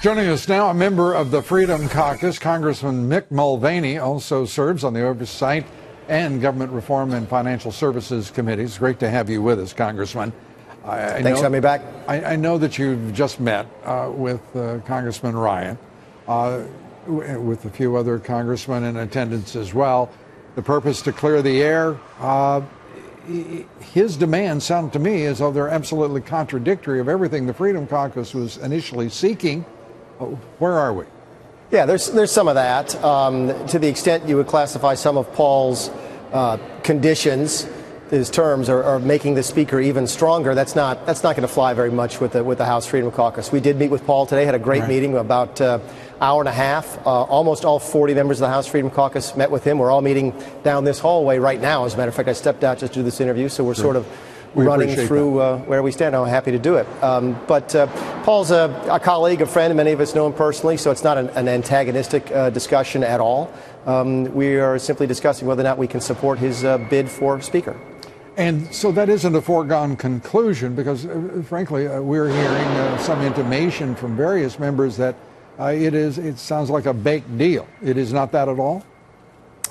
Joining us now, a member of the Freedom Caucus, Congressman Mick Mulvaney, also serves on the Oversight and Government Reform and Financial Services Committees. Great to have you with us, Congressman. Thanks for having me back. I know that you've just met with Congressman Ryan, with a few other congressmen in attendance as well. The purpose to clear the air. His demands sound to me as though they're absolutely contradictory of everything the Freedom Caucus was initially seeking. Where are we? Yeah, there's some of that. To the extent you would classify some of Paul's conditions, his terms are making the speaker even stronger. That's not going to fly very much with the House Freedom Caucus. We did meet with Paul today, had a great meeting, about hour and a half. Almost all 40 members of the House Freedom Caucus met with him. We're all meeting down this hallway right now. As a matter of fact, I stepped out just to do this interview, so we're sort of running through where we stand. I'm happy to do it. But Paul's a colleague, a friend, and many of us know him personally, so it's not an antagonistic discussion at all. We are simply discussing whether or not we can support his bid for Speaker. And so that isn't a foregone conclusion because, frankly, we're hearing some intimation from various members that it sounds like a baked deal. It is not that at all?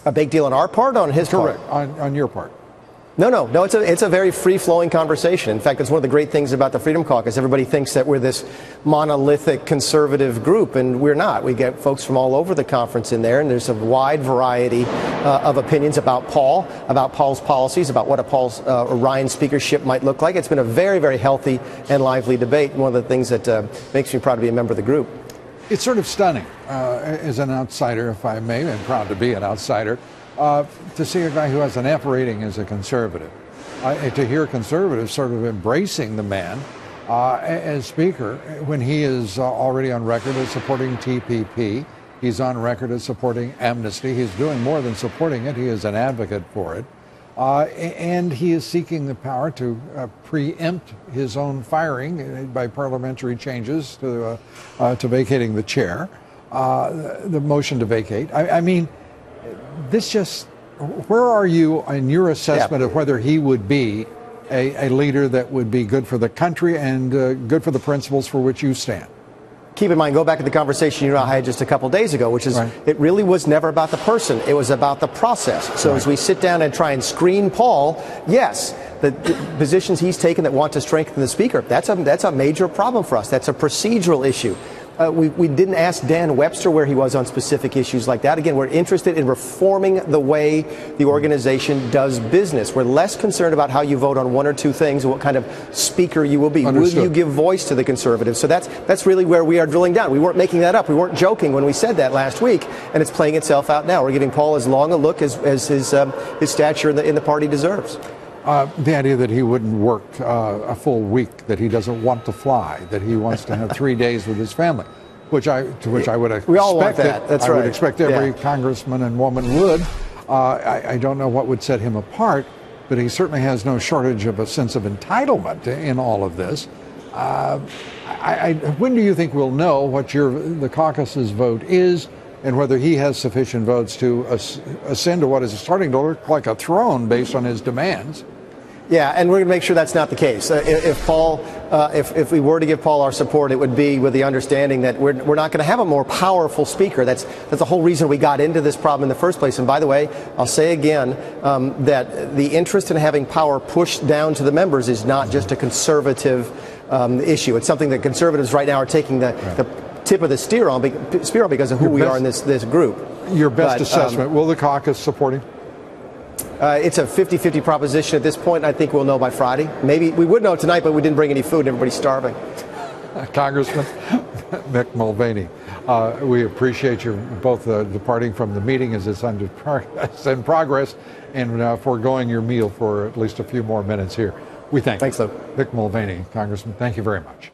A baked deal on our part or on his part? Correct, on your part. No, it's a very free-flowing conversation. In fact, it's one of the great things about the Freedom Caucus. Everybody thinks that we're this monolithic conservative group, and we're not. We get folks from all over the conference in there, and there's a wide variety of opinions about Paul, about Paul's policies, about what a Ryan speakership might look like. It's been a very, very healthy and lively debate, one of the things that makes me proud to be a member of the group. It's sort of stunning, as an outsider, if I may, and proud to be an outsider, to see a guy who has an F rating as a conservative, to hear conservatives sort of embracing the man as Speaker when he is already on record as supporting TPP. He's on record as supporting amnesty. He's doing more than supporting it. He is an advocate for it. And he is seeking the power to preempt his own firing by parliamentary changes to vacating the chair, the motion to vacate. I mean, this just, where are you in your assessment of whether he would be a leader that would be good for the country and good for the principles for which you stand? Keep in mind, go back to the conversation you and I had just a couple days ago, which is it really was never about the person. It was about the process. So as we sit down and try and screen Paul, yes, the positions he's taken that want to strengthen the Speaker, that's a major problem for us. That's a procedural issue. We didn't ask Dan Webster where he was on specific issues like that. Again, we're interested in reforming the way the organization does business. We're less concerned about how you vote on one or two things and what kind of speaker you will be. Understood. Will you give voice to the conservatives? So that's really where we are drilling down. We weren't making that up. We weren't joking when we said that last week, and it's playing itself out now. We're giving Paul as long a look as his stature in the party deserves. The idea that he wouldn't work a full week, that he doesn't want to fly, that he wants to have 3 days with his family, to which I would expect. We all want that. That's right. I would expect every congressman and woman would. I don't know what would set him apart, but he certainly has no shortage of a sense of entitlement in all of this. When do you think we'll know what the caucus's vote is, and whether he has sufficient votes to ascend to what is starting to look like a throne based on his demands? Yeah, and we're going to make sure that's not the case. If we were to give Paul our support, it would be with the understanding that we're not going to have a more powerful speaker. That's the whole reason we got into this problem in the first place. And by the way, I'll say again that the interest in having power pushed down to the members is not just a conservative issue. It's something that conservatives right now are taking the tip of the spear on because of who we are in this group. Your best assessment, will the caucus support him? It's a 50-50 proposition at this point. I think we'll know by Friday. Maybe we would know tonight, but we didn't bring any food and everybody's starving. Congressman Mick Mulvaney, we appreciate you both departing from the meeting as it's in progress and foregoing your meal for at least a few more minutes here. We thank you. Thanks, Lou. Mick Mulvaney, Congressman, thank you very much.